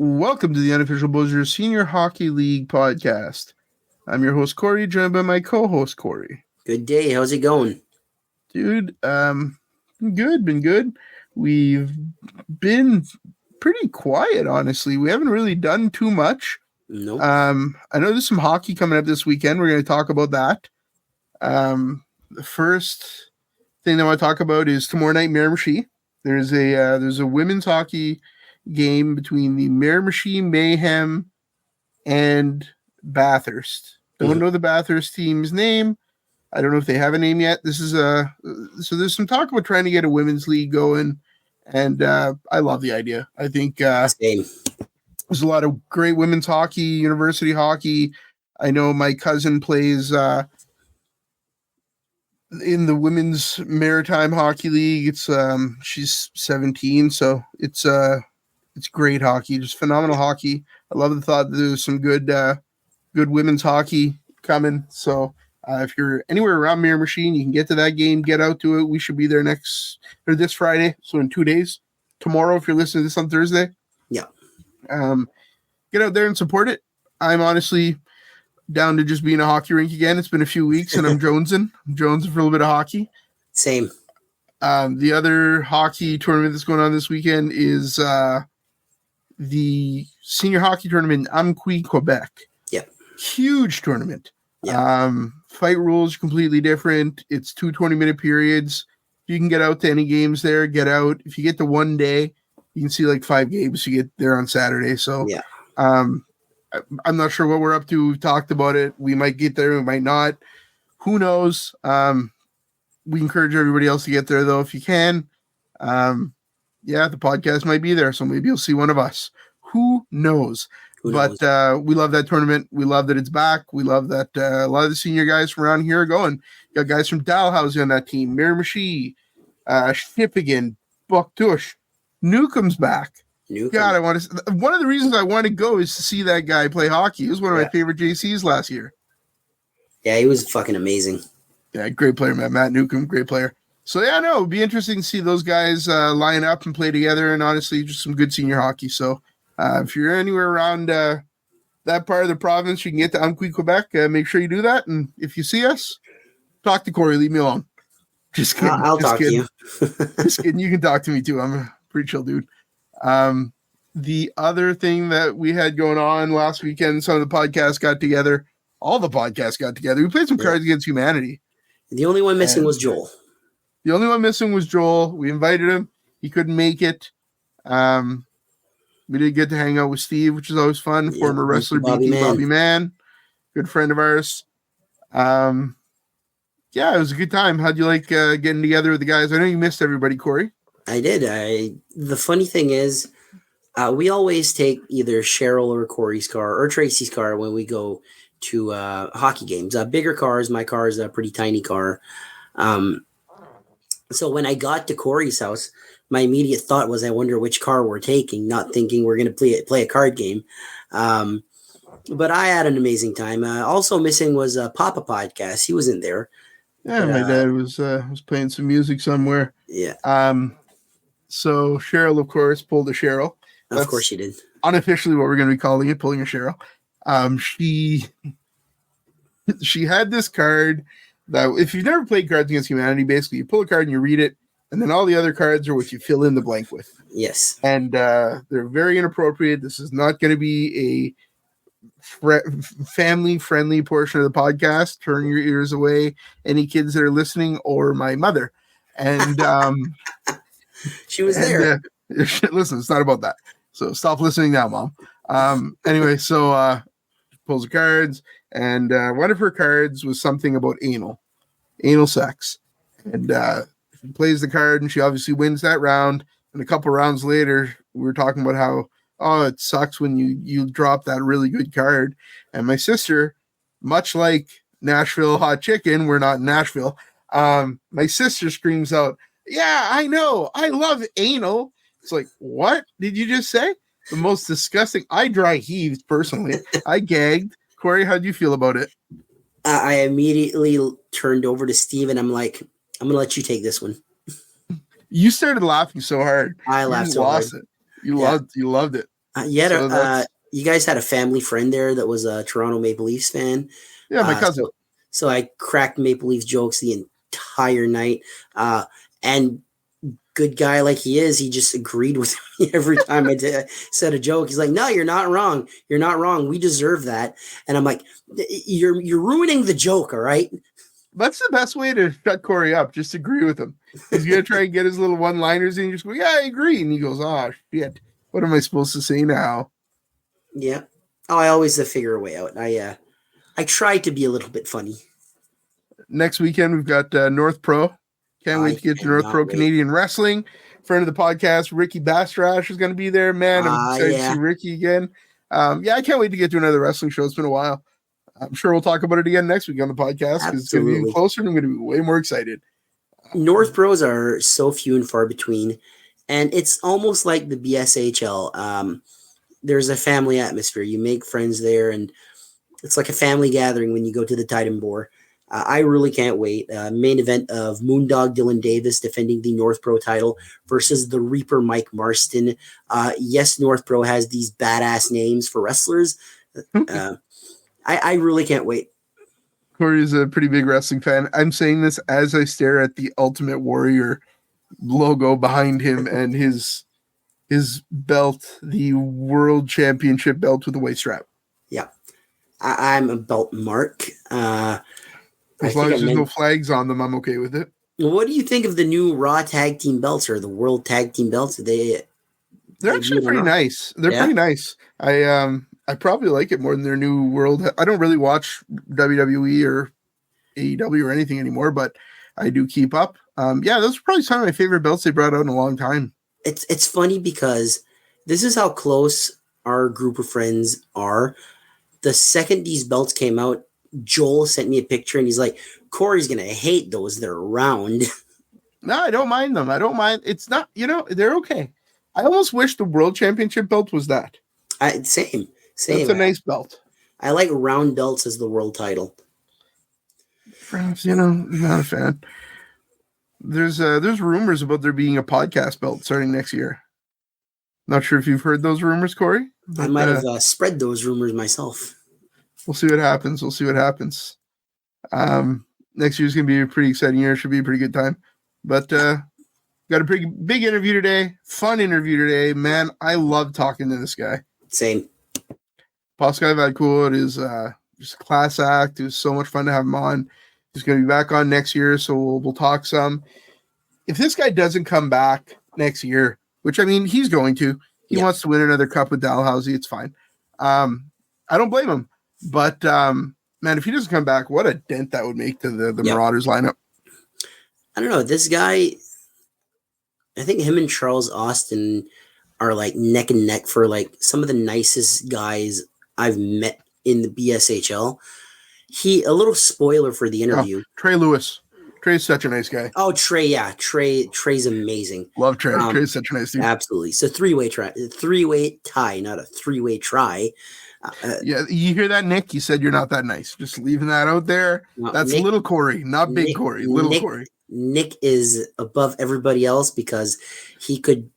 Welcome to the Unofficial Bossier Senior Hockey League podcast. I'm your host, Corey, joined by my co-host, Corey. Good day. How's it going? Dude, been good. We've been pretty quiet, honestly. We haven't really done too much. Nope. I know there's some hockey coming up this weekend. We're going to talk about that. The first thing I want to talk about is tomorrow night, Miramichi. There's a women's hockey game between the Miramichi Mayhem and Bathurst. Don't know the Bathurst team's name. I don't know if they have a name yet. This is so there's some talk about trying to get a women's league going, and I love the idea. I think there's a lot of great women's hockey, university hockey. I know my cousin plays in the women's maritime hockey league. It's she's 17, so it's great hockey, just phenomenal hockey. I love the thought that there's some good women's hockey coming. So if you're anywhere around Miramichi and you can get to that game, get out to it. We should be there this Friday, so in 2 days. Tomorrow, if you're listening to this on Thursday. Yeah. Get out there and support it. I'm honestly down to just be in a hockey rink again. It's been a few weeks, and I'm jonesing. for a little bit of hockey. Same. The other hockey tournament that's going on this weekend is the senior hockey tournament in Amqui, Quebec. Yeah. Huge tournament. Yeah. Fight rules are completely different. It's 2 20-minute periods. If you can get out to any games there, get out. If you get to one day, you can see like 5 games. You get there on Saturday. So yeah. I'm not sure what we're up to. We've talked about it. We might get there. We might not. Who knows? We encourage everybody else to get there, though, if you can. The podcast might be there, so maybe you'll see one of us. Who knows? We love that tournament. We love that it's back. We love that a lot of the senior guys from around here are going. You got guys from Dalhousie on that team. Miramichi, Shippigan, Bucktush. Newcomb's back. God, one of the reasons I want to go is to see that guy play hockey. He was one of my favorite JCs last year. Yeah, he was fucking amazing. Yeah, great player, man. Matt Newcomb, great player. So, it'd be interesting to see those guys line up and play together, and honestly, just some good senior hockey. So, if you're anywhere around that part of the province, you can get to Amqui, Quebec. Make sure you do that. And if you see us, talk to Corey. Leave me alone. Just kidding. I'll talk to you. Just kidding. You can talk to me, too. I'm a pretty chill dude. The other thing that we had going on last weekend, some of the podcasts got together. All the podcasts got together. We played some Cards Against Humanity. The only one missing was Joel. The only one missing was Joel. We invited him. He couldn't make it. We did get to hang out with Steve, which is always fun. Former wrestler, Bobby Man. Good friend of ours. It was a good time. How'd you like getting together with the guys? I know you missed everybody, Corey. I did. The funny thing is, we always take either Cheryl or Corey's car or Tracy's car when we go to hockey games. Bigger cars. My car is a pretty tiny car. So when I got to Corey's house, my immediate thought was, I wonder which car we're taking, not thinking we're going to play a card game. But I had an amazing time. Also missing was Papa Podcast. He wasn't there. Yeah, my dad was playing some music somewhere. Yeah. So Cheryl, of course, pulled a Cheryl. Of course she did. Unofficially what we're going to be calling it, pulling a Cheryl. She had this card that, if you've never played Cards Against Humanity, basically you pull a card and you read it, and then all the other cards are what you fill in the blank with. Yes. And they're very inappropriate. This is not going to be a family-friendly portion of the podcast. Turn your ears away, any kids that are listening, or my mother. And she was there. Listen, it's not about that. So stop listening now, Mom. Anyway, so pulls the cards, and one of her cards was something about anal sex. And she plays the card, and she obviously wins that round. And a couple rounds later, we were talking about how, it sucks when you drop that really good card. And my sister, much like Nashville Hot Chicken, we're not in Nashville, my sister screams out, "Yeah, I know. I love anal." It's like, what did you just say? The most disgusting. I dry heaved personally. I gagged. Corey, how'd you feel about it? I immediately turned over to Steve and I'm like, I'm going to let you take this one. You started laughing so hard. I laughed so hard. You loved it. You guys had a family friend there that was a Toronto Maple Leafs fan. Yeah, my cousin. So I cracked Maple Leaf jokes the entire night. And good guy like he is, he just agreed with me every time I said a joke. He's like, "No, you're not wrong. You're not wrong. We deserve that." And I'm like, "You're ruining the joke, all right?" That's the best way to shut Corey up. Just agree with him. He's gonna try and get his little one-liners, and you just go, "Yeah, I agree." And he goes, "Oh shit, what am I supposed to say now?" Yeah. Oh, I always figure a way out. I try to be a little bit funny. Next weekend we've got North Pro. Can't wait to get to North Pro Canadian Wrestling. Friend of the podcast, Ricky Bastrash, is going to be there. Man, I'm excited to see Ricky again. I can't wait to get to another wrestling show. It's been a while. I'm sure we'll talk about it again next week on the podcast because it's going to be even closer and I'm going to be way more excited. North Pros are so few and far between, and it's almost like the BSHL. There's a family atmosphere. You make friends there, and it's like a family gathering when you go to the Titan Boar. I really can't wait. Main event of Moondog Dylan Davis defending the North Pro title versus the Reaper Mike Marston. Yes, North Pro has these badass names for wrestlers. I really can't wait. Corey's a pretty big wrestling fan. I'm saying this as I stare at the Ultimate Warrior logo behind him and his belt, the World Championship belt with the white strap. Yeah. I'm a belt mark. As long as there's no flags on them, I'm okay with it. What do you think of the new Raw Tag Team belts or the World Tag Team belts? They're actually pretty nice. They're pretty nice. I probably like it more than their new World. I don't really watch WWE or AEW or anything anymore, but I do keep up. Those are probably some of my favorite belts they brought out in a long time. It's funny because this is how close our group of friends are. The second these belts came out, Joel sent me a picture and he's like, "Corey's going to hate those. They're round." No, I don't mind them. I don't mind. It's not, they're okay. I almost wish the World Championship belt was that. Same. It's a nice belt. I like round belts as the world title. Friends, I'm not a fan. There's rumors about there being a podcast belt starting next year. Not sure if you've heard those rumors, Corey. I might have spread those rumors myself. We'll see what happens. Next year's going to be a pretty exciting year. Should be a pretty good time. But got a pretty big interview today. Fun interview today. Man, I love talking to this guy. Same. Pascal Valcourt is just a class act. It was so much fun to have him on. He's going to be back on next year, so we'll talk some. If this guy doesn't come back next year, which, I mean, he's going to. He wants to win another cup with Dalhousie. It's fine. I don't blame him. But, man, if he doesn't come back, what a dent that would make to the Marauders lineup. I don't know. This guy, I think him and Charles Austin are like neck and neck for like some of the nicest guys I've met in the BSHL. A little spoiler for the interview. Trey Lewis. Trey's such a nice guy. Oh, Trey, yeah. Trey's amazing. Love Trey. Trey's such a nice dude. Absolutely. So three-way tie, not a three-way try. You hear that, Nick? You said you're not that nice. Just leaving that out there. That's Nick, little Corey, not big Corey. Little Corey. Nick is above everybody else because he could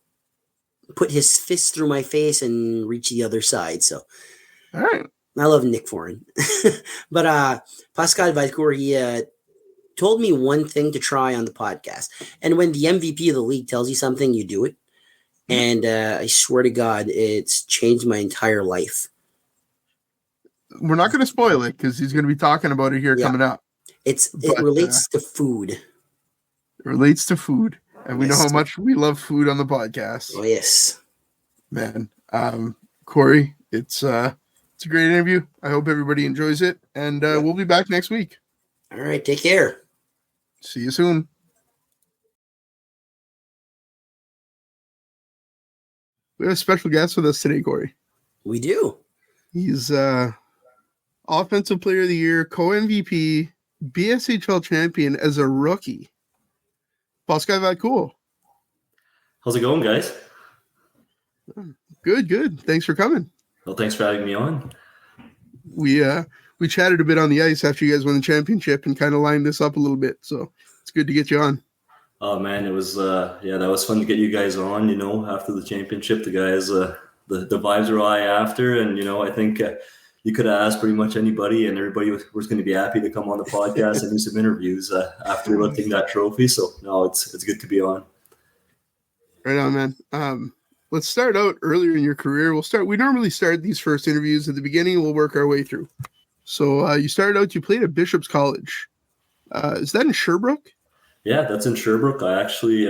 put his fist through my face and reach the other side. So, all right. I love Nick Foran. But Pascal Valcourt, he told me one thing to try on the podcast. And when the MVP of the league tells you something, you do it. And I swear to God, it's changed my entire life. We're not going to spoil it because he's going to be talking about it here coming up. It relates to food. It relates to food. And we know how much we love food on the podcast. Oh, yes. Man. Corey, it's a great interview. I hope everybody enjoys it. And we'll be back next week. All right. Take care. See you soon. We have a special guest with us today, Corey. We do. He's Offensive Player of the Year, co-MVP, BSHL Champion as a rookie. Pascal Valcourt. How's it going, guys? Good. Thanks for coming. Well, thanks for having me on. We chatted a bit on the ice after you guys won the championship and kind of lined this up a little bit. So it's good to get you on. Oh man, it was that was fun to get you guys on. After the championship, the guys the vibes are high after, and I think you could have asked pretty much anybody, and everybody was going to be happy to come on the podcast and do some interviews after lifting that trophy. So no, it's good to be on. Right on, man. Let's start out earlier in your career. We normally start these first interviews at the beginning, and we'll work our way through. So you started out, you played at Bishop's College. Is that in Sherbrooke? Yeah, that's in Sherbrooke. I actually,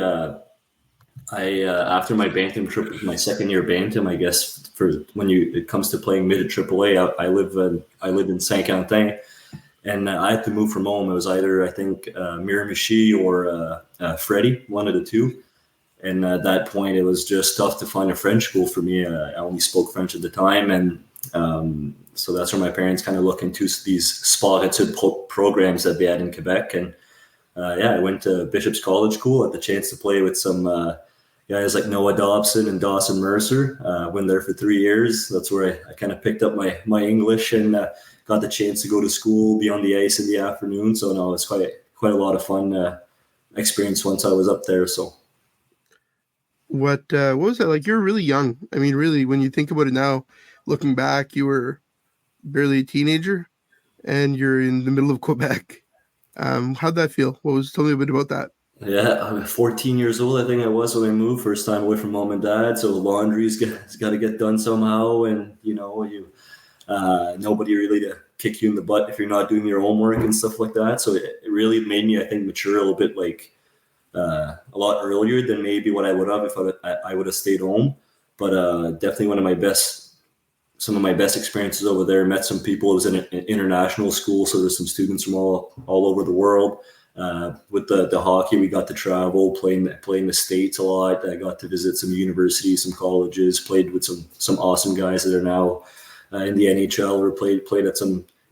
after my Bantam trip, my second year Bantam, I guess, for when it comes to playing mid at AAA, I live in Saint-Quentin, and I had to move from home. It was either, I think, Miramichi or Freddie, one of the two. And at that point, it was just tough to find a French school for me. I only spoke French at the time, and so that's where my parents kind of looked into these sport-études programs that they had in Quebec. And I went to Bishop's College School, had the chance to play with some guys like Noah Dobson and Dawson Mercer. Went there for 3 years. That's where I kind of picked up my English and got the chance to go to school, be on the ice in the afternoon. So no, it's quite a lot of fun experience once I was up there. So. What was that like? You were really young. I mean, really, when you think about it now, looking back, you were barely a teenager, and you're in the middle of Quebec. How'd that feel? Tell me a bit about that. Yeah, I'm 14 years old, I think I was when I moved, first time away from mom and dad. So laundry's got to get done somehow, and nobody really to kick you in the butt if you're not doing your homework and stuff like that. So it really made me, I think, mature a little bit, like. A lot earlier than maybe what I would have if I would have stayed home, but definitely some of my best experiences over there. Met some people. It was an international school, so there's some students from all over the world. With the hockey, we got to travel, play in the States a lot. I got to visit some universities, some colleges, played with some awesome guys that are now in the NHL or played at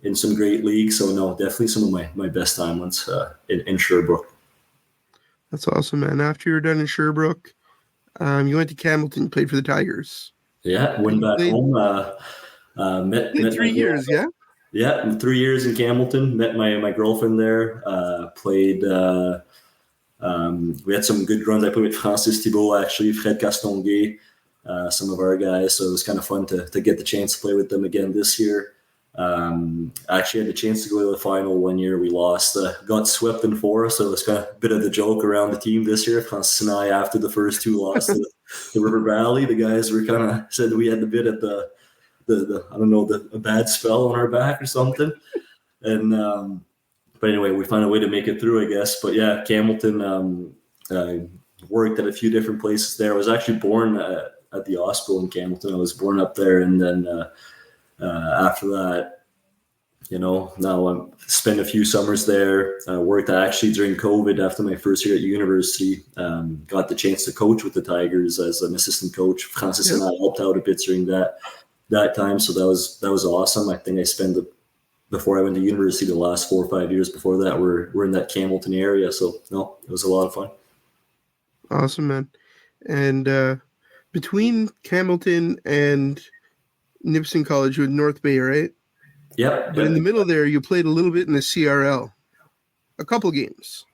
in some great leagues. So no, definitely some of my best time once in Sherbrooke. That's awesome, man. After you were done in Sherbrooke, you went to Campbellton, played for the Tigers. Yeah, went back home. Met 3 years, yeah? Yeah, 3 years in Campbellton. Met my girlfriend there. Played. We had some good runs. I played with Francis Thibault, actually, Fred Castonguay, some of our guys. So it was kind of fun to get the chance to play with them again this year. I actually had the chance to go to the final 1 year. We lost, got swept in 4, so it was kind of a bit of the joke around the team this year. Francis and I, after the first 2 losses to the River Valley, the guys were kind of said we had a bit at the I don't know, a bad spell on our back or something. And but anyway, we found a way to make it through, I guess. But yeah, Campbellton, worked at a few different places there. I was actually born at the hospital in Campbellton. I was born up there, and then after that, now I spent a few summers there. Worked actually during COVID after my first year at university. Got the chance to coach with the Tigers as an assistant coach. Francis and I helped out a bit during that time, so that was awesome. I think I spent before I went to university the last 4 or 5 years before that we're in that Campbellton area. So no, it was a lot of fun. Awesome, man. And between Campbellton and Nipissing College, you were in North Bay, right? Yep. But in the middle there, you played a little bit in the CRL, a couple games.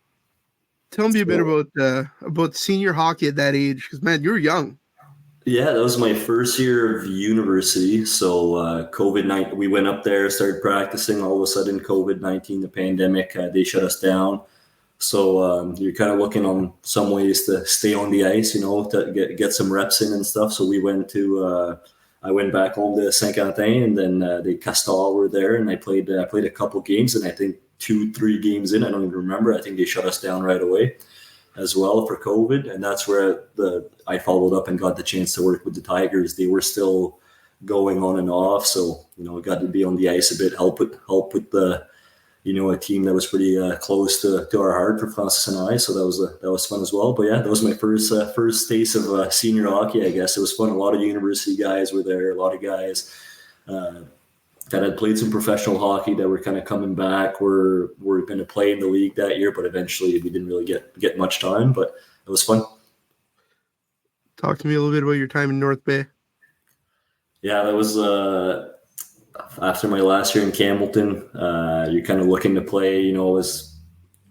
Tell me a bit about senior hockey at that age, because man, you were young. Yeah, that was my first year of university. So COVID-19, we went up there, started practicing. All of a sudden, COVID-19, the pandemic, they shut us down. So you're kind of looking on some ways to stay on the ice, to get some reps in and stuff. So we went to. I went back home to Saint-Quentin, and then the Castal were there, and I played a couple games, and I think 2-3 games in, I don't even remember. I think they shut us down right away as well for COVID, and that's where I followed up and got the chance to work with the Tigers. They were still going on and off, so I got to be on the ice a bit, help with the a team that was pretty close to our heart for Francis and I. So that was fun as well. But yeah, that was my first taste of senior hockey, I guess. It was fun. A lot of university guys were there. A lot of guys that had played some professional hockey that were kind of coming back. Were going to play in the league that year, but eventually we didn't really get much time. But it was fun. Talk to me a little bit about your time in North Bay. Yeah, that was after my last year in Campbellton. You're kind of looking to play, was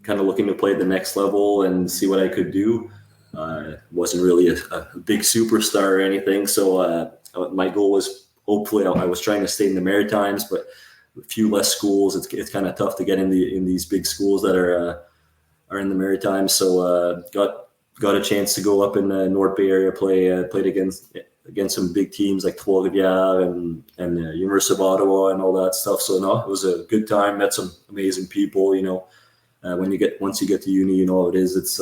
kind of looking to play at the next level and see what I could do. Wasn't really a big superstar or anything. So my goal was hopefully I was trying to stay in the Maritimes, but a few less schools. It's kind of tough to get in these big schools that are in the Maritimes. So got a chance to go up in the North Bay area, played against some big teams like Trois-Rivières and the University of Ottawa and all that stuff. So no, it was a good time. Met some amazing people. Once you get to uni, you know how it is. It's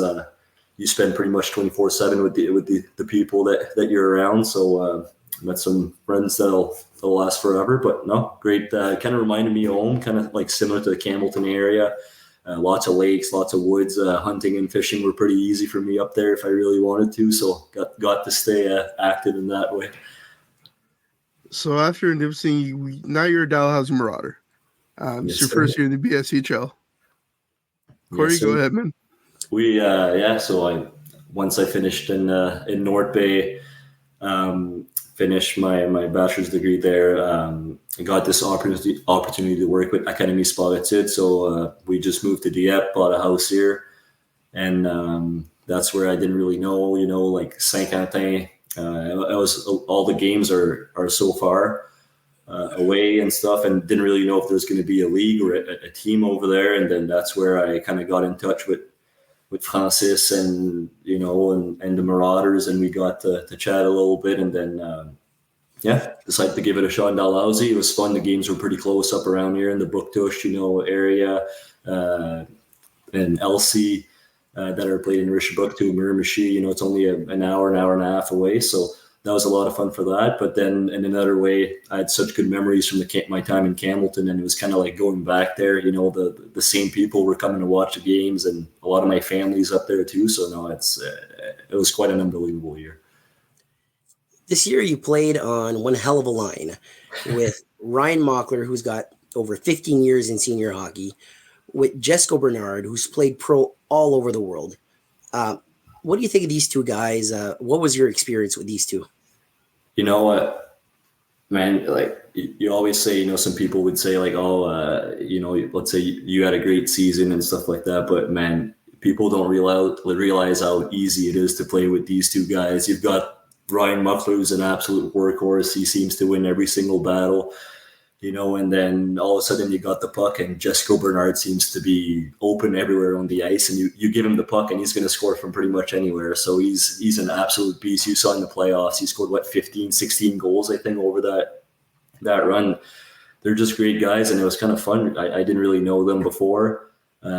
you spend pretty much 24/7 with the people that you're around. So met some friends that'll last forever. But no, great. Kind of reminded me of home, kind of like similar to the Campbellton area. Lots of lakes, lots of woods. Hunting and fishing were pretty easy for me up there if I really wanted to. So got to stay active in that way. So after Nipissing, now you're a Dalhousie Marauder. It's your first year in the BSHL. Corey, go ahead, man. So once I finished in North Bay, finished my bachelor's degree there. I got this opportunity to work with Académie Sportive. So we just moved to Dieppe, bought a house here, and that's where I didn't really know, like Saint-Quentin. I was all the games are so far away and stuff, and didn't really know if there's going to be a league or a team over there. And then that's where I kind of got in touch with Francis and the Marauders, and we got to chat a little bit, and then decided to give it a shot in Dalhousie. It was fun. The games were pretty close up around here in the Bouctouche, area, and LC that are played in Richelieu to Miramichi. It's only an hour and a half away, so that was a lot of fun for that. But then in another way, I had such good memories from my time in Campbellton, and it was kind of like going back there. The same people were coming to watch the games, and a lot of my family's up there too. So no, it was quite an unbelievable year. This year you played on one hell of a line with Ryan Mockler, who's got over 15 years in senior hockey, with Jesco Bernard, who's played pro all over the world. What do you think of these two guys? What was your experience with these two? You know what, man, like you always say, some people would say like, let's say you had a great season and stuff like that. But man, people don't realize how easy it is to play with these two guys. You've got Ryan Muckler, who's an absolute workhorse. He seems to win every single battle, and then all of a sudden you got the puck, and Jesco Bernard seems to be open everywhere on the ice, and you give him the puck and he's going to score from pretty much anywhere. So he's an absolute beast. You saw in the playoffs, he scored 15, 16 goals, I think, over that run. They're just great guys, and it was kind of fun. I didn't really know them before.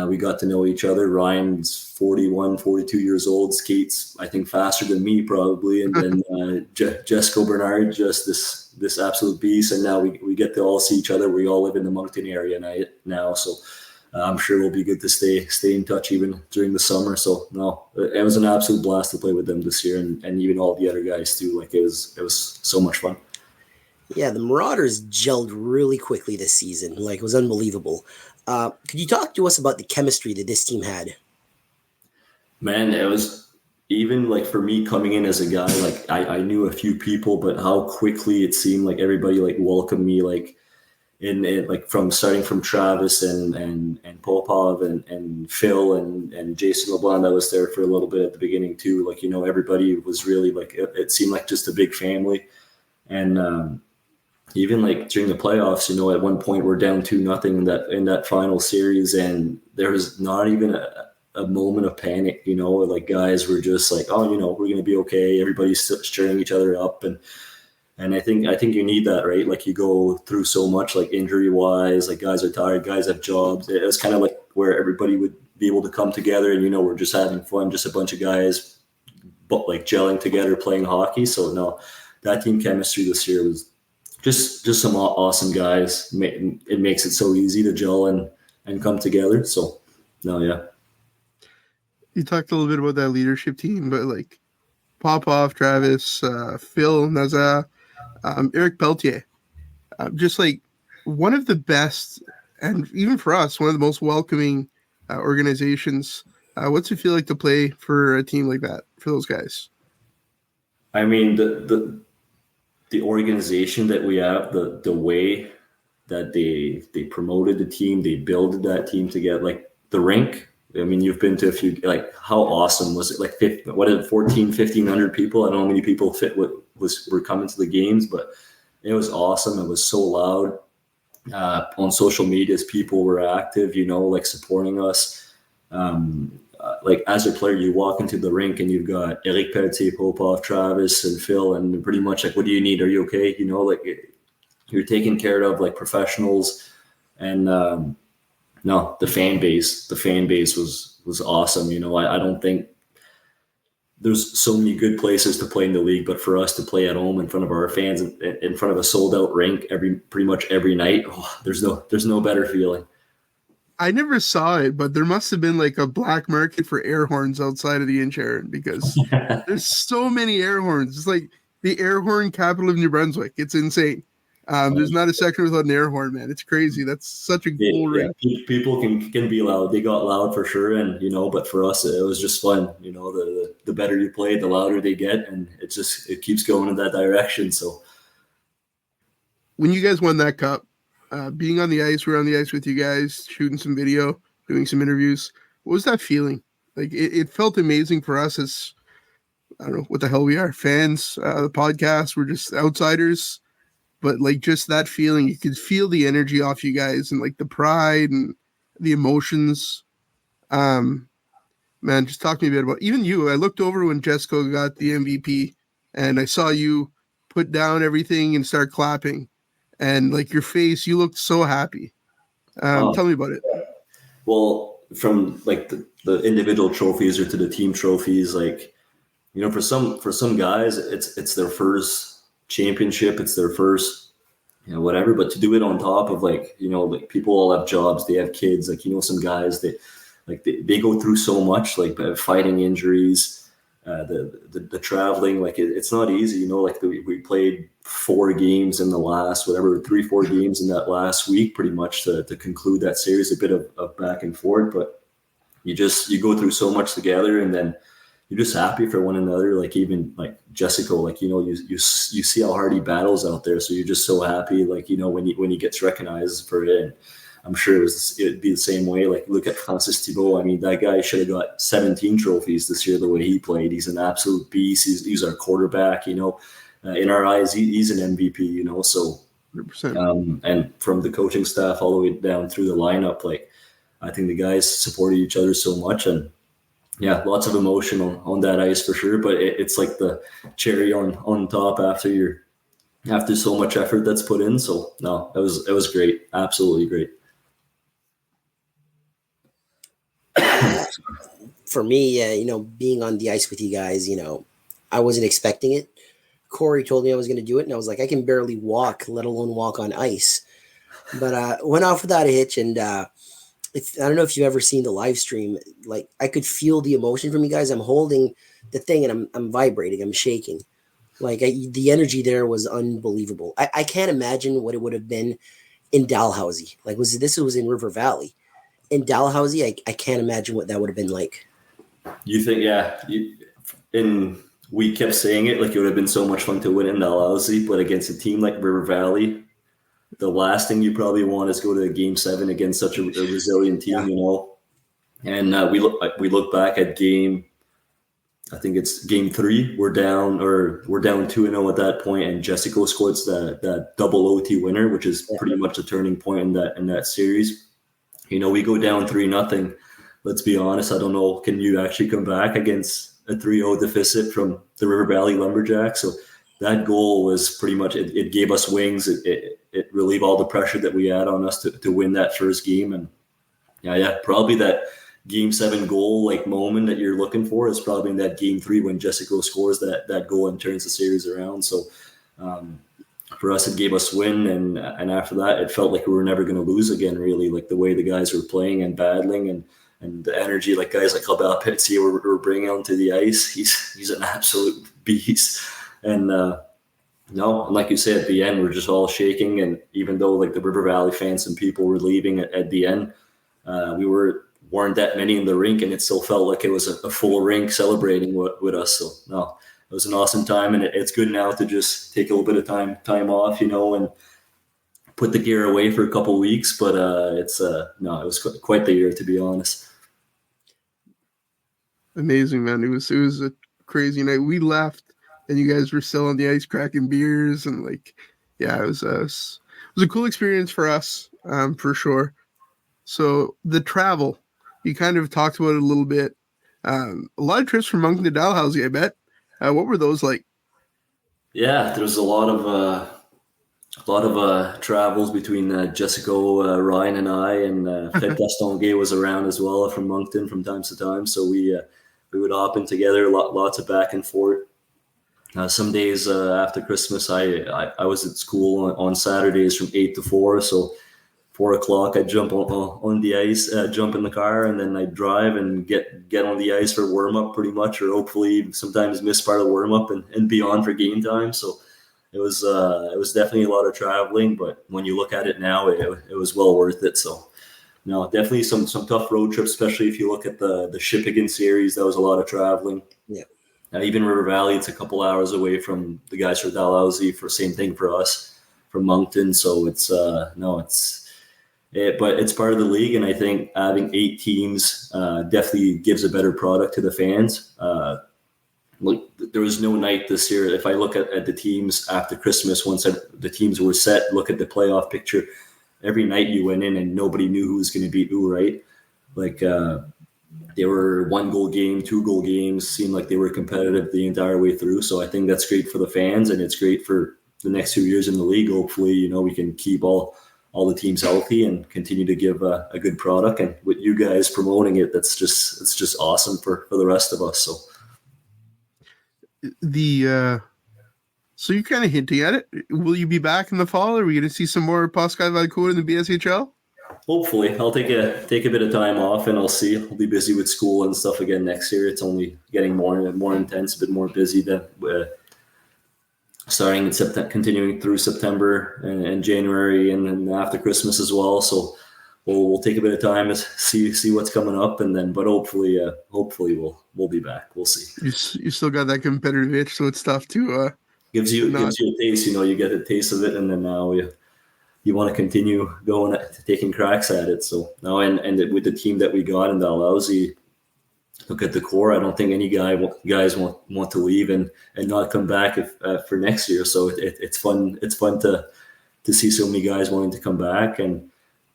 We got to know each other. Ryan's 41, 42 years old, skates, I think, faster than me probably. And then Jesco Bernard, just this absolute beast. And now we get to all see each other. We all live in the Moncton area now. So I'm sure it'll be good to stay in touch even during the summer. So no, it was an absolute blast to play with them this year, and even all the other guys too. Like it was so much fun. Yeah, the Marauders gelled really quickly this season. Like, it was unbelievable. Could you talk to us about the chemistry that this team had? Man, it was even like for me coming in as a guy, like I knew a few people, but how quickly it seemed like everybody like welcomed me, like in like starting from Travis and Popov and Phil and Jason LeBlanc that was there for a little bit at the beginning too. Like, everybody was really like, it seemed like just a big family. And even like during the playoffs, at one point we're down 2-0 in that final series, and there was not even a moment of panic. Like guys were just like, oh, we're gonna be okay. Everybody's cheering each other up, and I think you need that, right? Like you go through so much, like injury wise, like guys are tired, guys have jobs. It was kind of like where everybody would be able to come together, and we're just having fun, just a bunch of guys, but like gelling together, playing hockey. So no, that team chemistry this year was just some awesome guys. It makes it so easy to gel and come together. So, no, yeah. You talked a little bit about that leadership team, but like Popov, Travis, Phil, Naza, Eric Peltier, just like one of the best, and even for us, one of the most welcoming organizations. What's it feel like to play for a team like that, for those guys? I mean, the organization that we have, the way that they promoted the team, they built that team together, like the rink. I mean, you've been to a few, like how awesome was it? Like 1,400, 1,500 people. I don't know how many people fit were coming to the games, but it was awesome. It was so loud. On social media, people were active, like supporting us. Like as a player, you walk into the rink and you've got Eric Pelletier, Popov, Travis, and Phil, and pretty much like, what do you need? Are you okay? Like you're taken care of like professionals. And no, the fan base was awesome. I don't think there's so many good places to play in the league, but for us to play at home in front of our fans, in front of a sold out rink pretty much every night, there's no better feeling. I never saw it, but there must have been like a black market for air horns outside of the Inch-Aaron, because there's so many air horns. It's like the air horn capital of New Brunswick. It's insane. There's not a second without an air horn, man. It's crazy. That's such a cool rink. People can be loud. They got loud for sure, and but for us, it was just fun. The better you play, the louder they get, and it keeps going in that direction. So, when you guys won that cup, being on the ice, we're on the ice with you guys, shooting some video, doing some interviews. What was that feeling? Like it felt amazing for us as, I don't know what the hell we are, fans. The podcast, we're just outsiders. But like just that feeling, you could feel the energy off you guys and like the pride and the emotions. Man, just talk to me a bit about even you. I looked over when Jessica got the MVP and I saw you put down everything and start clapping, and like your face, you looked so happy. Tell me about it. Well, from like the individual trophies or to the team trophies, like, for some guys, it's their first championship, it's their first whatever, but to do it on top of like people all have jobs, they have kids, like some guys that they go through so much, like fighting injuries, the traveling, like it's not easy, like we played 4 games in the last 3-4 games in that last week pretty much to conclude that series, a bit of back and forth, but you go through so much together, and then you're just happy for one another. Like even like Jessica, like, you see how hard he battles out there. So you're just so happy, like, when he gets recognized for it. And I'm sure it'd be the same way. Like look at Francis Thibault. I mean, that guy should have got 17 trophies this year, the way he played. He's an absolute beast. He's our quarterback, in our eyes, he's an MVP, so, 100%. And from the coaching staff all the way down through the lineup, like I think the guys supported each other so much, and yeah, lots of emotion on that ice for sure, but it's like the cherry on top after so much effort that's put in. So no, it was great, absolutely great. For me, being on the ice with you guys, I wasn't expecting it. Corey told me I was going to do it, and I was like, I can barely walk, let alone walk on ice. But went off without a hitch, and I don't know if you've ever seen the live stream. Like I could feel the emotion from you guys. I'm holding the thing and I'm vibrating. I'm shaking. Like the energy there was unbelievable. I can't imagine what it would have been in Dalhousie. Like was in River Valley. In Dalhousie, I can't imagine what that would have been like. You think, yeah. We kept saying it, like it would have been so much fun to win in Dalhousie, but against a team like River Valley, the last thing you probably want is go to a Game 7 against such a resilient team, And we look back at I think it's Game 3. We're down 2-0 at that point, and Jessica scores that double OT winner, which is pretty much a turning point in that series. We go down 3-0. Let's be honest. I don't know. Can you actually come back against a 3-0 deficit from the River Valley Lumberjacks? So that goal was pretty much it gave us wings. It relieved all the pressure that we had on us to win that first game. And yeah, probably that Game 7 goal like moment that you're looking for is probably in that Game 3 when Jessica scores that goal and turns the series around. So for us, it gave us win, and after that, it felt like we were never going to lose again. Really, like the way the guys were playing and battling, and the energy, like guys like Pascal Valcourt were bringing onto the ice. He's an absolute beast, and. No, and like you said, at the end, we're just all shaking. And even though like the River Valley fans and people were leaving at the end, we weren't that many in the rink, and it still felt like it was a full rink celebrating with us. So no, it was an awesome time, and it's good now to just take a little bit of time off, and put the gear away for a couple of weeks. But it was quite the year, to be honest. Amazing, man. It was a crazy night. We left and you guys were still on the ice cracking beers and like, yeah, it was a cool experience for us, for sure. So the travel, you kind of talked about it a little bit. A lot of trips from Moncton to Dalhousie, I bet. What were those like? Yeah, there was a lot of travels between Jessica, Ryan, and I, and Fred Gastonguay was around as well from Moncton from time to time. So we would hop in together, lots of back and forth. Some days after Christmas, I was at school on Saturdays from 8 to 4. So 4 o'clock, I'd jump on the ice, jump in the car, and then I'd drive and get on the ice for warm up pretty much, or hopefully sometimes miss part of the warm up and be on for game time. So it was definitely a lot of traveling, but when you look at it now, it was well worth it. So no, definitely some tough road trips, especially if you look at the Shippigan series. That was a lot of traveling. Yeah. Even River Valley, it's a couple hours away from the guys from Dalhousie. For same thing for us from Moncton. So it's but it's part of the league, and I think having 8 teams definitely gives a better product to the fans. There was no night this year. If I look at the teams after Christmas, once the teams were set, look at the playoff picture, every night you went in and nobody knew who was going to beat who, right? Like they were 1-goal game, 2-goal games, seemed like they were competitive the entire way through. So I think that's great for the fans, and it's great for the next 2 years in the league. Hopefully, we can keep all the teams healthy and continue to give a good product. And with you guys promoting it, it's just awesome for the rest of us. So so you're kind of hinting at it. Will you be back in the fall? Are we going to see some more Pascal Valcourt in the BSHL? Hopefully, I'll take a bit of time off, and I'll see. I'll be busy with school and stuff again next year. It's only getting more intense, a bit more busy than starting in September, continuing through September and January, and then after Christmas as well. So we'll take a bit of time to see what's coming up, and then hopefully we'll be back. We'll see. You still got that competitive itch, so it's tough to gives you a taste. You get a taste of it, and then now you want to continue going taking cracks at it. So now and with the team that we got in Dalhousie, look at the core. I don't think any guys want to leave and not come back for next year. So it's fun. It's fun to see so many guys wanting to come back, and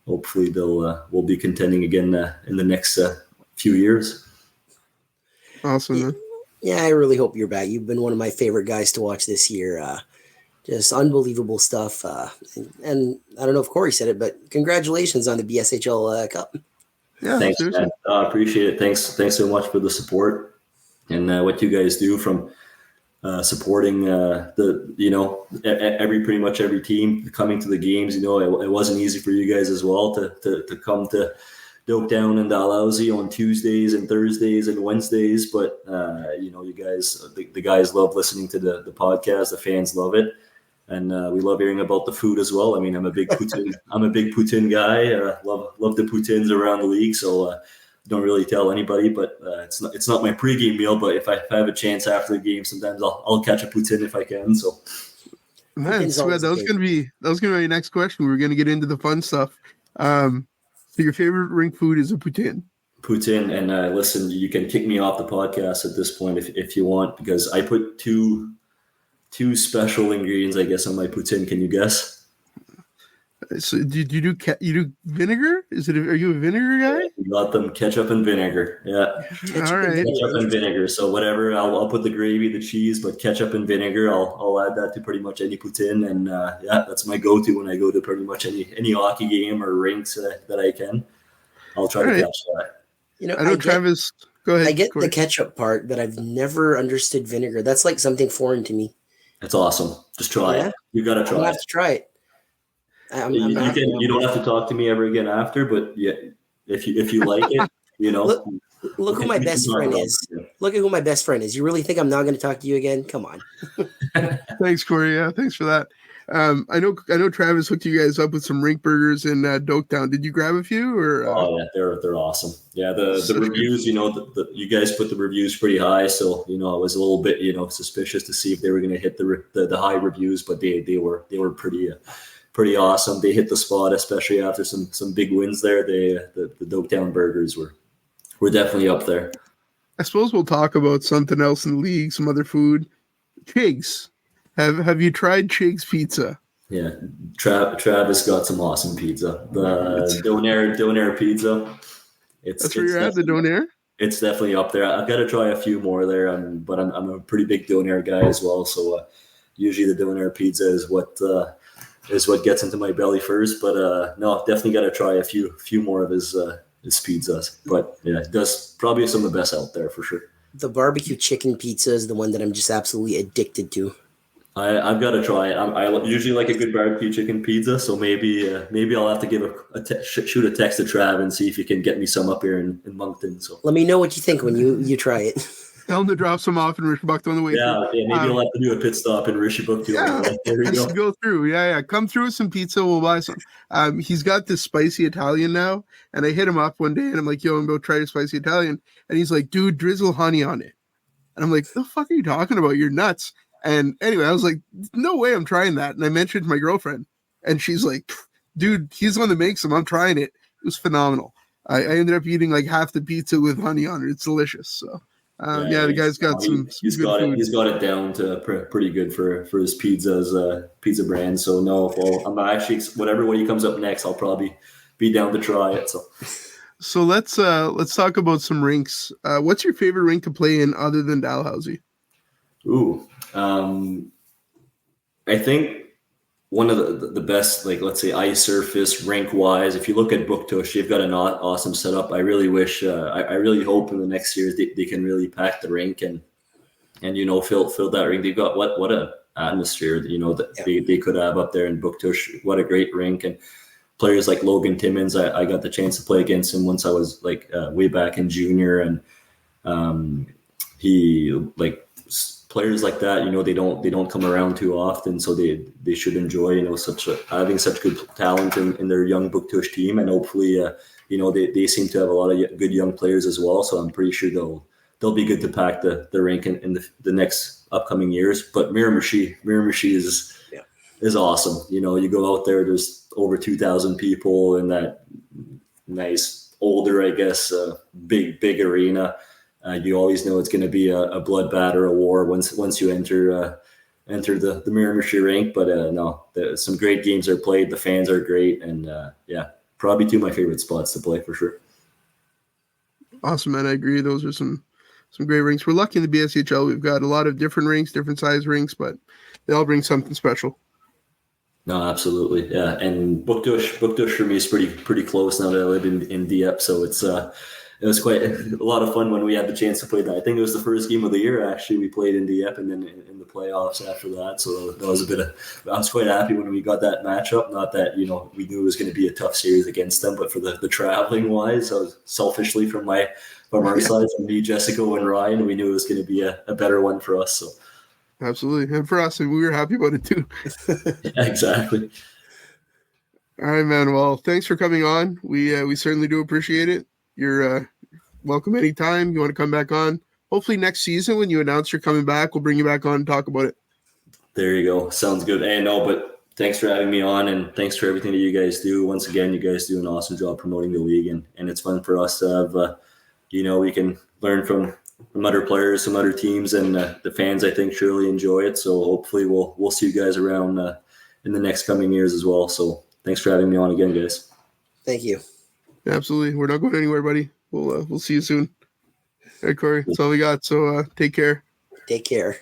hopefully we'll be contending again in the next few years. Awesome. Yeah, I really hope you're back. You've been one of my favorite guys to watch this year. Just unbelievable stuff. And I don't know if Corey said it, but congratulations on the BSHL Cup. Yeah, thanks, man. I appreciate it. Thanks so much for the support and what you guys do from supporting pretty much every team coming to the games. It wasn't easy for you guys as well to come to Doketown and Dalhousie on Tuesdays and Thursdays and Wednesdays, but you guys, the guys love listening to the podcast. The fans love it. And we love hearing about the food as well. I mean, I'm a big poutine guy. Love the poutines around the league. So don't really tell anybody, but it's not my pregame meal. But if I have a chance after the game, sometimes I'll catch a poutine if I can. So, man, that was gonna be my next question. We were gonna get into the fun stuff. So your favorite rink food is a poutine. Poutine, and listen, you can kick me off the podcast at this point if you want, because I put two special ingredients, I guess, on my poutine. Can you guess? So do you do vinegar? Are you a vinegar guy? You got them ketchup and vinegar. Yeah. All right. Ketchup and vinegar. So whatever, I'll put the gravy, the cheese, but ketchup and vinegar, I'll add that to pretty much any poutine. And that's my go-to when I go to pretty much any hockey game or rinks that I can. I'll try to catch that. I know Travis. Go ahead. I get the ketchup part, but I've never understood vinegar. That's like something foreign to me. It's awesome. Just try it. You got to try it. I have to try it. You don't have to talk to me ever again after, but yeah, if you like it, Look who my best friend is. Look at who my best friend is. You really think I'm not going to talk to you again? Come on. Thanks, Corey. Yeah, thanks for that. I know Travis hooked you guys up with some rink burgers in Doketown. Did you grab a few? Or Oh yeah, they're awesome. Yeah, the reviews. You guys put the reviews pretty high, so I was a little bit suspicious to see if they were going to hit the high reviews, but they were pretty awesome. They hit the spot, especially after some big wins there. The Doketown burgers were definitely up there. I suppose we'll talk about something else in the league, some other food. Chigs. Have you tried Chigs Pizza? Yeah, Travis got some awesome pizza. The Donair pizza. That's where you're at, the Donair? It's definitely up there. I've got to try a few more there, but I'm a pretty big Donair guy as well. So usually the Donair pizza is what gets into my belly first. But no, definitely got to try a few more of his pizzas. But yeah, it does probably some of the best out there for sure. The barbecue chicken pizza is the one that I'm just absolutely addicted to. I've got to try it. I usually like a good barbecue chicken pizza, so maybe I'll have to give shoot a text to Trav and see if he can get me some up here in Moncton. So let me know what you think when you try it. Tell him to drop some off in Richibuk on the way. Yeah, maybe I'll have to do a pit stop in Richibuk too. Yeah, just go through. Yeah, come through with some pizza. We'll buy some. He's got this spicy Italian now, and I hit him up one day, and I'm like, "Yo, I'm going to try your spicy Italian," and he's like, "Dude, drizzle honey on it," and I'm like, "The fuck are you talking about? You're nuts." And anyway, I was like, no way I'm trying that. And I mentioned to my girlfriend, and she's like, dude, he's the one that makes them. I'm trying it. It was phenomenal. I ended up eating like half the pizza with honey on it. It's delicious. So, the guy's got he's got it down to pretty good for his pizza brand. So, no, well, I'm actually, whatever he comes up next, I'll probably be down to try it. So let's talk about some rinks. What's your favorite rink to play in other than Dalhousie? Ooh. I think one of the best, like, let's say ice surface rink wise, if you look at Buktush, they've got an awesome setup. I really wish, I really hope in the next years they can really pack the rink and fill that rink. They've got what a atmosphere that they could have up there in Buktush. What a great rink. And players like Logan Timmins, I got the chance to play against him once I was like way back in junior, and he like players like that, they don't come around too often, so they should enjoy having such good talent in their young Buktush team, and hopefully they seem to have a lot of good young players as well. So I'm pretty sure they'll be good to pack the rink in the next upcoming years. But Miramichi is awesome. You go out there, there's over 2,000 people in that nice older, I guess, big arena. You always know it's going to be a bloodbath or a war once you enter the Miramichi rink. But some great games are played. The fans are great, and probably two of my favorite spots to play for sure. Awesome, man. I agree. Those are some great rinks. We're lucky in the BSHL. We've got a lot of different rinks, different size rinks, but they all bring something special. No, absolutely, yeah. And Buktush for me is pretty close now that I live in Dieppe, so it was quite a lot of fun when we had the chance to play that. I think it was the first game of the year, actually. We played in Dieppe and then in the playoffs after that. So that was I was quite happy when we got that matchup. Not that, we knew it was going to be a tough series against them, but for the traveling wise, I was selfishly from our side, from me, Jessica, and Ryan, we knew it was going to be a better one for us. So absolutely. And for us, we were happy about it too. Yeah, exactly. All right, man. Well, thanks for coming on. We certainly do appreciate it. You're welcome anytime. You want to come back on? Hopefully next season when you announce you're coming back, we'll bring you back on and talk about it. There you go. Sounds good. Hey, no, but thanks for having me on, and thanks for everything that you guys do. Once again, you guys do an awesome job promoting the league, and it's fun for us to have, we can learn from other players, some other teams, and the fans, I think, surely enjoy it. So hopefully we'll see you guys around in the next coming years as well. So thanks for having me on again, guys. Thank you. Absolutely. We're not going anywhere, buddy. We'll see you soon. All right, Corey. That's all we got. So take care. Take care.